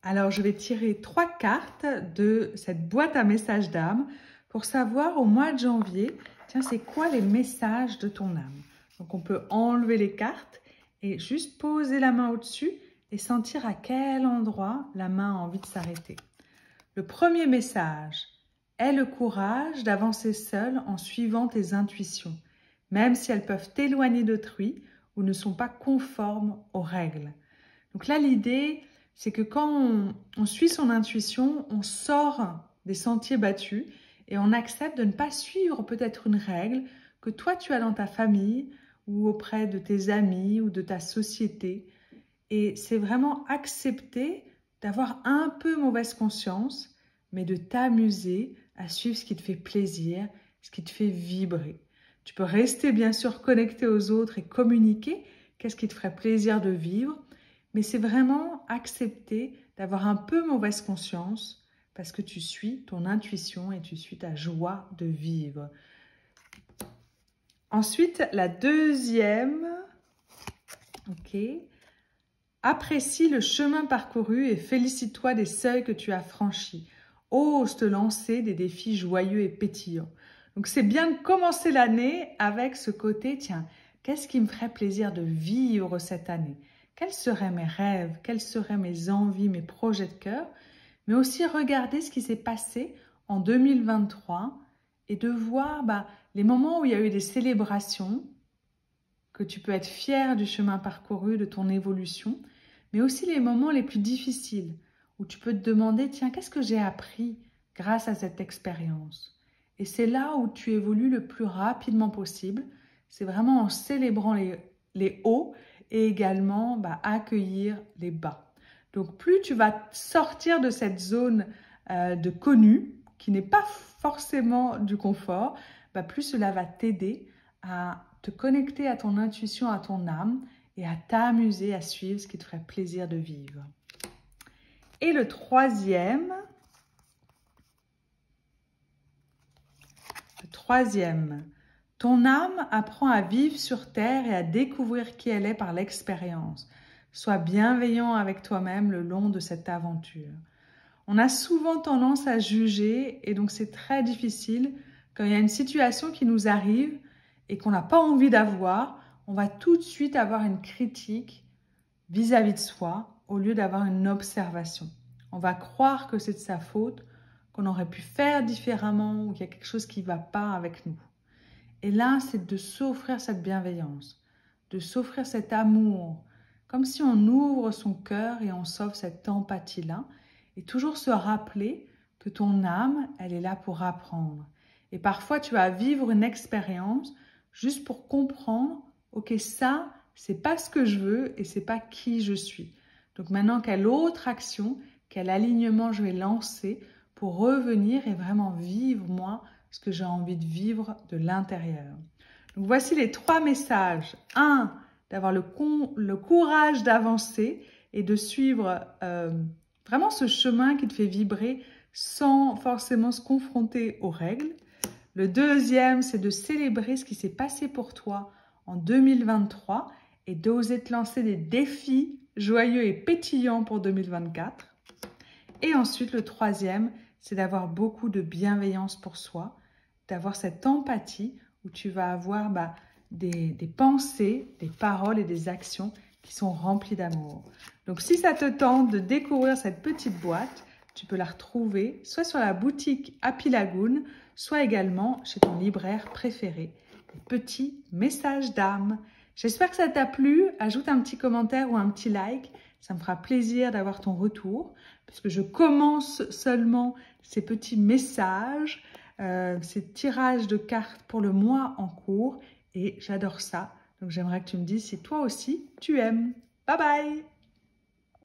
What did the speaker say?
Alors, je vais tirer 3 cartes de cette boîte à messages d'âme pour savoir au mois de janvier, tiens, c'est quoi les messages de ton âme. Donc, on peut enlever les cartes et juste poser la main au-dessus et sentir à quel endroit la main a envie de s'arrêter. Le premier message, aie le courage d'avancer seul en suivant tes intuitions, même si elles peuvent t'éloigner d'autrui ou ne sont pas conformes aux règles. Donc là, l'idée, c'est que quand on suit son intuition, on sort des sentiers battus et on accepte de ne pas suivre peut-être une règle que toi, tu as dans ta famille ou auprès de tes amis ou de ta société. Et c'est vraiment accepter d'avoir un peu mauvaise conscience, mais de t'amuser à suivre ce qui te fait plaisir, ce qui te fait vibrer. Tu peux rester bien sûr connecté aux autres et communiquer qu'est-ce qui te ferait plaisir de vivre, mais c'est vraiment accepter d'avoir un peu mauvaise conscience parce que tu suis ton intuition et tu suis ta joie de vivre. Ensuite, la deuxième, ok. Apprécie le chemin parcouru et félicite-toi des seuils que tu as franchis. Ose te lancer des défis joyeux et pétillants. Donc, c'est bien de commencer l'année avec ce côté, tiens, qu'est-ce qui me ferait plaisir de vivre cette année? Quels seraient mes rêves? Quelles seraient mes envies, mes projets de cœur? Mais aussi regarder ce qui s'est passé en 2023 et de voir les moments où il y a eu des célébrations, que tu peux être fier du chemin parcouru, de ton évolution, mais aussi les moments les plus difficiles, où tu peux te demander, tiens, qu'est-ce que j'ai appris grâce à cette expérience? Et c'est là où tu évolues le plus rapidement possible. C'est vraiment en célébrant les hauts et également accueillir les bas. Donc, plus tu vas sortir de cette zone de connu, qui n'est pas forcément du confort, plus cela va t'aider à te connecter à ton intuition, à ton âme et à t'amuser à suivre ce qui te ferait plaisir de vivre. Et le troisième, ton âme apprend à vivre sur terre et à découvrir qui elle est par l'expérience. Sois bienveillant avec toi-même le long de cette aventure. On a souvent tendance à juger et donc c'est très difficile quand il y a une situation qui nous arrive et qu'on n'a pas envie d'avoir, on va tout de suite avoir une critique vis-à-vis de soi au lieu d'avoir une observation. On va croire que c'est de sa faute, qu'on aurait pu faire différemment ou qu'il y a quelque chose qui ne va pas avec nous. Et là, c'est de s'offrir cette bienveillance, de s'offrir cet amour, comme si on ouvre son cœur et on s'offre cette empathie-là, et toujours se rappeler que ton âme, elle est là pour apprendre. Et parfois, tu vas vivre une expérience juste pour comprendre, ok, ça, c'est pas ce que je veux et c'est pas qui je suis. Donc maintenant, quelle autre action, quel alignement je vais lancer pour revenir et vraiment vivre, moi, ce que j'ai envie de vivre de l'intérieur. Donc voici les 3 messages. 1, d'avoir le courage d'avancer et de suivre vraiment ce chemin qui te fait vibrer sans forcément se confronter aux règles. Le deuxième, c'est de célébrer ce qui s'est passé pour toi en 2023 et d'oser te lancer des défis joyeux et pétillants pour 2024. Et ensuite, le troisième, c'est d'avoir beaucoup de bienveillance pour soi, d'avoir cette empathie où tu vas avoir des pensées, des paroles et des actions qui sont remplies d'amour. Donc, si ça te tente de découvrir cette petite boîte, tu peux la retrouver soit sur la boutique Happy Lagoon, soit également chez ton libraire préféré. Des petits messages d'âme. J'espère que ça t'a plu. Ajoute un petit commentaire ou un petit like. Ça me fera plaisir d'avoir ton retour, puisque je commence seulement ces petits messages, ces tirages de cartes pour le mois en cours. Et j'adore ça. Donc, j'aimerais que tu me dises si toi aussi, tu aimes. Bye bye!